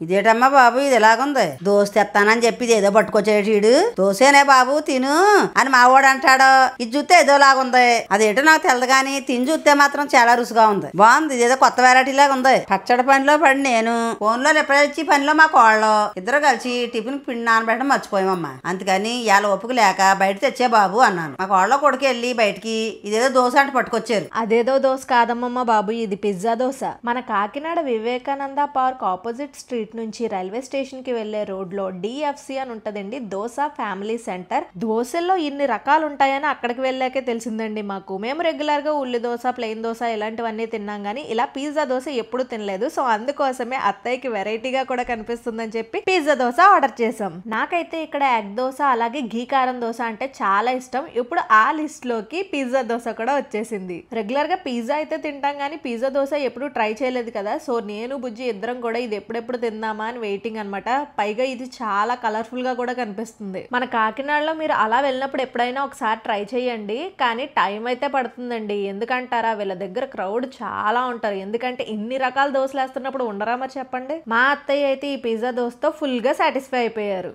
ఇదేటమ్మా బాబు ఇది ఎలాగుంది దోశ తెస్తానని చెప్పి ఏదో పట్టుకొచ్చేటీడు దోశనే బాబు తిను అని మావాడు అంటాడు. ఇది చూస్తే ఏదో లాగుంది అదేటో నాకు తెలదు గాని తిని చూస్తే మాత్రం చాలా రుచిగా ఉంది. బాగుంది ఇదేదో కొత్త వెరైటీ లాగా ఉంది. పచ్చడి పనిలో పడి నేను ఫోన్ లో ఎప్పుడొచ్చి పనిలో మా కోళ్ళు ఇద్దరు కలిసి టిఫిన్ పిండి నానబెట్టడం మర్చిపోయామమ్మా. అందుకని ఇవాళ ఒప్పుకు లేక బయట తెచ్చే బాబు అన్నాను. మా కోళ్ళ కొడుకు వెళ్ళి బయటికి ఇదేదో దోశ అంటే పట్టుకొచ్చారు. అదేదో దోశ కాదమ్మమ్మ బాబు, ఇది పిజ్జా దోశ. మన Kakinada Vivekananda park opposite street నుంచి రైల్వే స్టేషన్ కి వెళ్లే రోడ్ లో డిఎఫ్సి అని ఉంటదండి, దోశ ఫ్యామిలీ సెంటర్. దోశల్లో ఇన్ని రకాలు ఉంటాయని అక్కడికి వెళ్ళాకే తెలిసిందండి మాకు. మేము రెగ్యులర్ గా ఉల్లి దోశ, ప్లెయిన్ దోశ ఇలాంటివన్నీ తిన్నాం గానీ ఇలా పిజ్జా దోశ ఎప్పుడు తినలేదు. సో అందుకోసమే అత్తయ్యకి వెరైటీగా కూడా కనిపిస్తుందని చెప్పి పిజ్జా దోశ ఆర్డర్ చేసాం. నాకైతే ఇక్కడ ఎగ్ దోశ అలాగే ఘీ కారం దోశ అంటే చాలా ఇష్టం. ఇప్పుడు ఆ లిస్ట్ లోకి పిజ్జా దోశ కూడా వచ్చేసింది. రెగ్యులర్ గా పిజ్జా అయితే తింటాం గానీ పిజ్జా దోశ ఎప్పుడు ట్రై చేయలేదు కదా. సో నేను బుజ్జి ఇద్దరం కూడా ఇది ఎప్పుడెప్పుడు తిందామా అని వెయిటింగ్ అనమాట. పైగా ఇది చాలా కలర్ఫుల్ గా కూడా కనిపిస్తుంది. మన కాకినాడలో మీరు అలా వెళ్ళినప్పుడు ఎప్పుడైనా ఒకసారి ట్రై చేయండి. కానీ టైం అయితే పడుతుందండి. ఎందుకంటారా, వీళ్ళ దగ్గర క్రౌడ్ చాలా ఉంటారు. ఎందుకంటే ఇన్ని రకాల దోశలు వేస్తున్నప్పుడు ఉండరా మరి చెప్పండి. మా అత్తయ్య అయితే ఈ పిజ్జా దోశతో ఫుల్ గా సాటిస్ఫై అయిపోయారు.